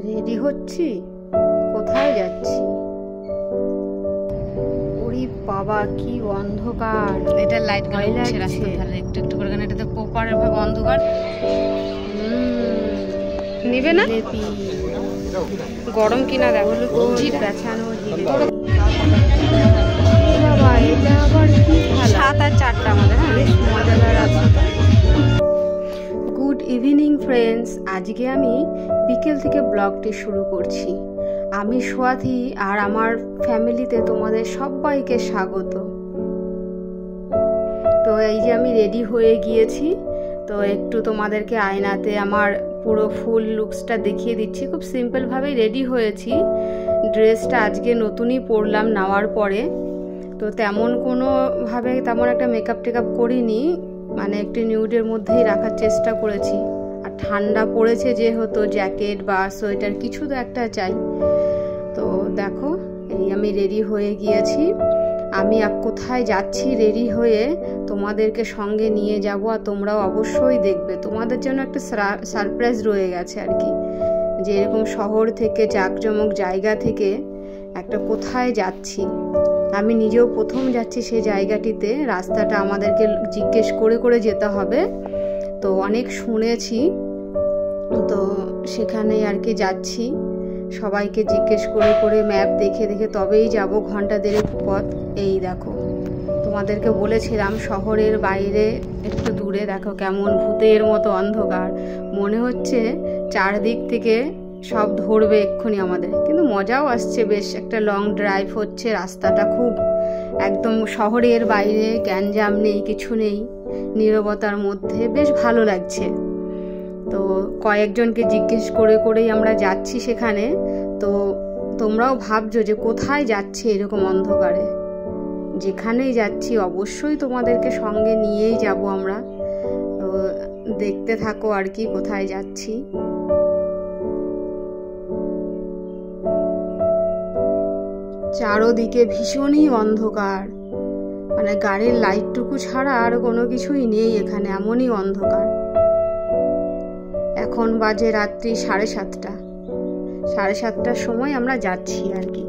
Ready হচ্ছি, কোথায় যাচ্ছি? ওরে বাবা, কি অন্ধকার! এটা লাইট গুলো উঠছে রাস্তার ধারে একটু একটু করে, কারণ এটাতে প্রপারের ভাবে অন্ধকার। নেবে না? গরম কিনা দেখো, পেছানো বাবা। এটা আবার কি খেলা? 7 আর 4টা আমাদের, বেশ মজাদার আছে। গুড ইভিনিং ফ্রেন্ডস, আজকে আমি বিকেল থেকে ব্লগটি শুরু করছি। আমি সোয়াধি আর আমার ফ্যামিলিতে তোমাদের সবাইকে স্বাগত। তো এই যে আমি রেডি হয়ে গিয়েছি, তো একটু তোমাদেরকে আয়নাতে আমার পুরো ফুল লুকসটা দেখিয়ে দিচ্ছি। খুব সিম্পলভাবেই রেডি হয়েছি। ড্রেসটা আজকে নতুনই পরলাম নেওয়ার পরে, তো তেমন একটা মেকআপ টেকআপ করিনি, মানে একটু নিউডের মধ্যেই রাখার চেষ্টা করেছি। আর ঠান্ডা পড়েছে যেহেতু জ্যাকেট বা সোয়েটার কিছু তো একটা চাই। তো দেখো, এই আমি রেডি হয়ে গিয়েছি। আমি কোথায় যাচ্ছি রেডি হয়ে তোমাদেরকে সঙ্গে নিয়ে যাব, আর তোমরাও অবশ্যই দেখবে। তোমাদের জন্য একটা সারপ্রাইজ রয়ে গেছে আর কি, যে এরকম শহর থেকে জাঁকজমক জায়গা থেকে একটা কোথায় যাচ্ছি। আমি নিজেও প্রথম যাচ্ছি সেই জায়গাটিতে। রাস্তাটা আমাদেরকে জিজ্ঞেস করে করে যেতে হবে, তো অনেক শুনেছি, তো সেখানে আর কি যাচ্ছি। সবাইকে জিজ্ঞেস করে করে ম্যাপ দেখে দেখে তবেই যাব, ঘন্টা দেড়েক পথ। এই দেখো, তোমাদেরকে বলেছিলাম শহরের বাইরে একটু দূরে দেখো কেমন ভূতের মতো অন্ধকার। মনে হচ্ছে চারদিক থেকে সব ধরবে এক্ষুনি আমাদের, কিন্তু মজাও আসছে। বেশ একটা লং ড্রাইভ হচ্ছে, রাস্তাটা খুব একদম শহরের বাইরে, গ্যাঞ্জাম নেই, কিছু নেই, নীরবতার মধ্যে বেশ ভালো লাগছে। তো কয়েকজনকে জিজ্ঞেস করে করেই আমরা যাচ্ছি সেখানে। তো তোমরাও ভাবছো যে কোথায় যাচ্ছি এরকম অন্ধকারে। যেখানেই যাচ্ছি অবশ্যই তোমাদেরকে সঙ্গে নিয়েই যাব আমরা। তো দেখতে থাকো আর কি কোথায় যাচ্ছি। চারোদিকে ভীষণই অন্ধকার, মানে গাড়ির লাইটটুকু ছাড়া আর কোনো কিছুই নেই এখানে, এমনই অন্ধকার। এখন বাজে রাত্রি 7:30। 7:30টার সময় আমরা যাচ্ছি আর কি।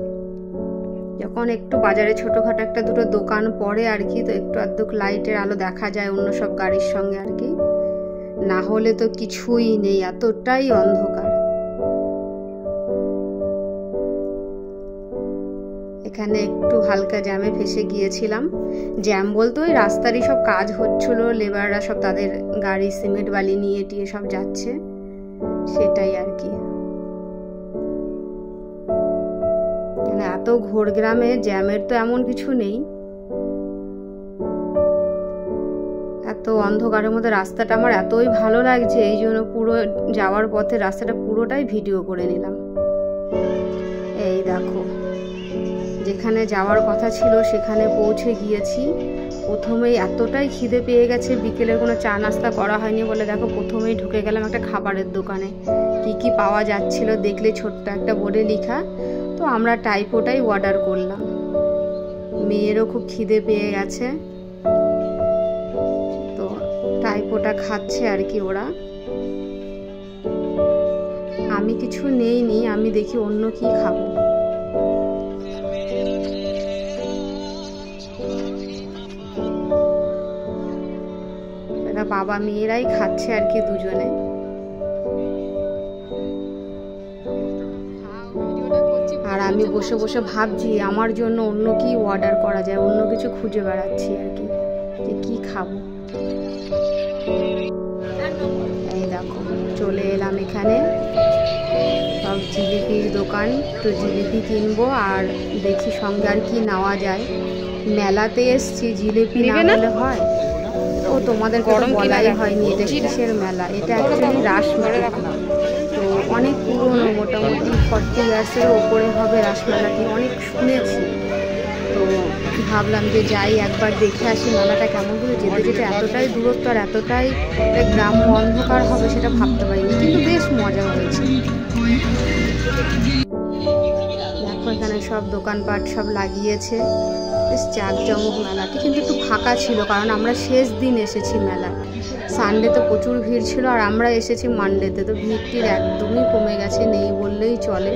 যখন একটু বাজারে ছোটোখাটো একটা দুটো দোকান পড়ে আর কি, তো একটু আধটু লাইটের আলো দেখা যায় অন্য সব গাড়ির সঙ্গে আর কি, না হলে তো কিছুই নেই, এতটাই অন্ধকার। এখানে একটু হালকা জ্যামে ফেসে গিয়েছিলাম। জ্যাম বলতে ওই রাস্তারই সব কাজ হচ্ছিল, লেবাররা সব তাদের গাড়ি সিমেন্ট বালি নিয়ে টিয়ে সব যাচ্ছে, সেটাই আর কি। এত ঘোর গ্রামে জ্যামের তো এমন কিছু নেই। এত অন্ধকারের মধ্যে রাস্তাটা আমার এতই ভালো লাগছে, এই জন্য পুরো যাওয়ার পথে রাস্তাটা পুরোটাই ভিডিও করে নিলাম। এই দেখো, যেখানে যাওয়ার কথা ছিল সেখানে পৌঁছে গিয়েছি। প্রথমেই এতটাই খিদে পেয়ে গেছে, বিকেলের কোনো চা নাস্তা করা হয়নি বলে দেখো প্রথমেই ঢুকে গেলাম একটা খাবারের দোকানে। কি কি পাওয়া যাচ্ছিল দেখলে ছোট্ট একটা বোর্ডে লেখা, তো আমরা টাইপোটাই অর্ডার করলাম। মেয়েরও খুব খিদে পেয়ে গেছে, তো টাইপোটা খাচ্ছে আর কি ওরা। আমি কিছু নেইনি, আমি দেখি অন্য কি খাবো। এরা বাবা মেয়েরাই খাচ্ছে আর কি, দুজনে। আর আমি বসে বসে ভাবছি আমার জন্য অন্য কি অর্ডার করা যায়, অন্য কিছু খুঁজে বেড়াচ্ছি আর কি, যে কি খাবো। এই দেখো, চলে এলাম এখানে, সব জিলিপির দোকান। তো জিলিপি কিনবো আর দেখি সঙ্গে আর কি নেওয়া যায়। মেলাতে এসছি, জিলিপি না হলে হয়? ও তোমাদের গরম বলাই হয়নি, এটা কিসের মেলা? এটা অ্যাকচুয়ালি রাস মেলা। তো অনেক পুরনো, মোটামুটি 40 ইয়ার্সের ওপরে হবে রাসমেলাটি, অনেক শুনেছি। তো ভাবলাম যে যাই একবার দেখে আসি মেলাটা কেমন। করে যেতে যেতে এতটাই দূরত্ব আর এতটাই গ্রাম্য অন্ধকার হবে সেটা ভাবতে পারিনি, কিন্তু বেশ মজা হয়েছে। দেখো এখানে এখানে সব দোকানপাট সব লাগিয়েছে, বেশ জাঁকজমক মেলাটি, কিন্তু একটু ফাঁকা ছিল কারণ আমরা শেষ দিন এসেছি মেলা। সানডেতে প্রচুর ভিড় ছিল আর আমরা এসেছি মানডেতে, তো ভিড়টির একদমই কমে গেছে, নেই বললেই চলে।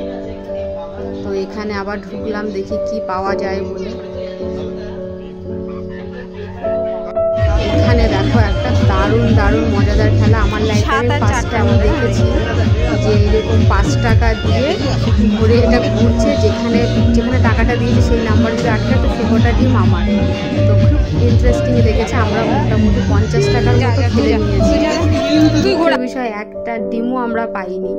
তো এখানে আবার ঢুকলাম দেখি কি পাওয়া যায় বলে। এখানে দেখো একটা দারুণ দারুণ মজাদার খেলা, আমার লাইফে ফার্স্ট টাইম দেখেছি যে এরকম 5 টাকা দিয়ে ঘুরে এটা ঘুরছে, যেখানে যেখানে টাকাটা দিয়েছে সেই নাম্বার যদি আটকে তো সে গোটা ডিম আমার। তো খুব ইন্টারেস্টিং লেগেছে, আমরা মোটামুটি 50 টাকার মতো খেলে নিয়েছি। কিন্তু বিষয় একটা ডিমও আমরা পাইনি,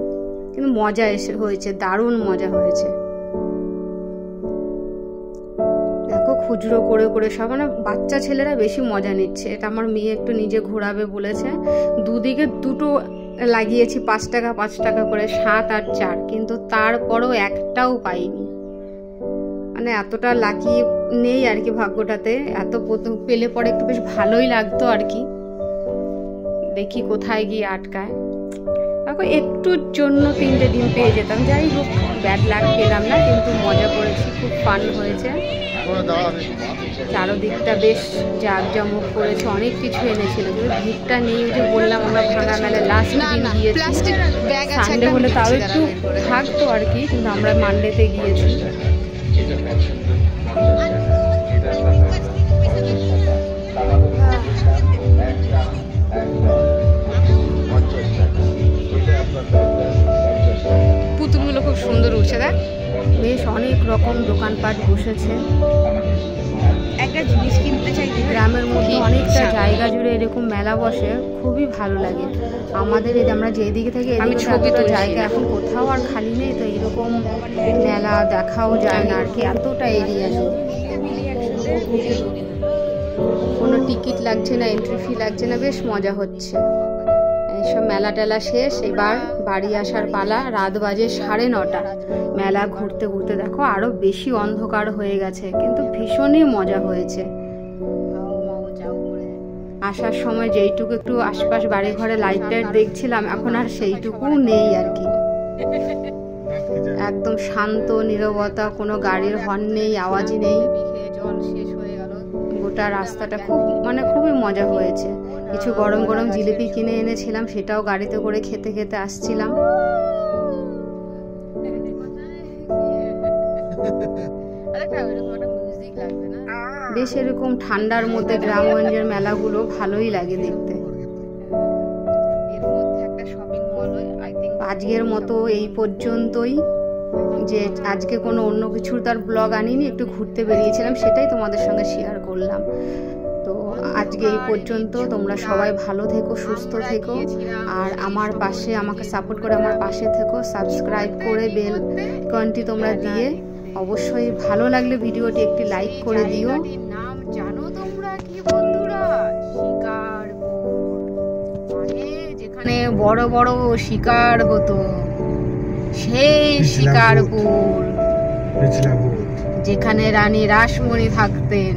কিন্তু মজা হয়েছে, দারুণ মজা হয়েছে। দেখো খুচরো করে করে সব, মানে বাচ্চা ছেলেরা বেশি মজা নিচ্ছে। এটা আমার মেয়ে একটু নিজে ঘোরাবে বলেছে, দুদিকে দুটো লাগিয়েছি 5 টাকা 5 টাকা করে, 7 আর 4, কিন্তু তারপরও একটাও পাইনি। মানে এতটা লাকি নেই আর কি ভাগ্যটাতে, এত পেলে পরে একটু বেশ ভালোই লাগতো আর কি। দেখি কোথায় গিয়ে আটকায়। দেখো একটুর জন্য 3টে ডিম পেয়ে যেতাম, যাই হোক ব্যাড লাক পেলাম না, কিন্তু মজা করেছি, খুব ফান হয়েছে। চারোদিকটা বেশ জাঁকজমক করেছে, অনেক কিছু এনেছিল, কিন্তু ভিড়টা নেই। যে বললাম আমরা ভাঙা মেলা লাস্ট দিন গিয়েছি, সানডে হলে তাও একটু থাকতো আর কি, কিন্তু আমরা মানডেতে গিয়েছি। পুতুলগুলো খুব সুন্দর উঠছে, দেখ বেশ অনেক রকম দোকানপাট বসেছে। একটা জিনিস কিনতে চাই, গ্রামের মধ্যে অনেকটা জায়গা জুড়ে এরকম মেলা বসে, খুবই ভালো লাগে আমাদের। এই আমরা যেদিকে থেকে এদিকে জায়গা এখন কোথাও আর খালি নেই, তো এরকম মেলা দেখাও যায় না আর কি, এতটা এরিয়া। কোনো টিকিট লাগছে না, এন্ট্রি ফি লাগছে না, বেশ মজা হচ্ছে। এইসব মেলা টেলা শেষ, এবার বাড়ি আসার পালা। রাত বাজে 9:30। মেলা ঘুরতে ঘুরতে দেখো আরো বেশি অন্ধকার হয়ে গেছে, কিন্তু ভীষণই মজা হয়েছে। আসার সময় যেইটুকু একটু আশপাশ বাড়ি ঘরে লাইট টাইট দেখছিলাম, এখন আর সেইটুকু নেই আর কি। একদম শান্ত নীরবতা, কোনো গাড়ির হর্ন নেই, আওয়াজই নেই। জল শেষ হয়ে গেল, গোটা রাস্তাটা খুবই মজা হয়েছে। কিছু গরম গরম জিলিপি কিনে এনেছিলাম, সেটাও গাড়িতে করে খেতে খেতে আসছিলাম। বেশ এরকম ঠান্ডার মধ্যে গ্রামগঞ্জের মেলাগুলো ভালোই লাগে দেখতে। আজকের মতো এই পর্যন্তই। যে আজকে কোনো অন্য কিছুর তার ব্লগ আনিনি, একটু ঘুরতে বেরিয়েছিলাম, সেটাই তোমাদের সঙ্গে শেয়ার করলাম। তো আজকে এই পর্যন্ত। তোমরা সবাই ভালো থেকো, সুস্থ থেকো, আর আমার পাশে আমাকে সাপোর্ট করে আমার পাশে থেকো। সাবস্ক্রাইব করে বেল আইকনটি তোমরা দিয়ে অবশ্যই ভালো লাগলে ভিডিওটি একটি লাইক করে দিও। নাম জানো তোমরা কি বন্ধুরা? শিকারপুর, মানে যেখানে বড় বড় শিকার হতো, সেই শিকারপুর, যেখানে রানী রাসমণি থাকতেন।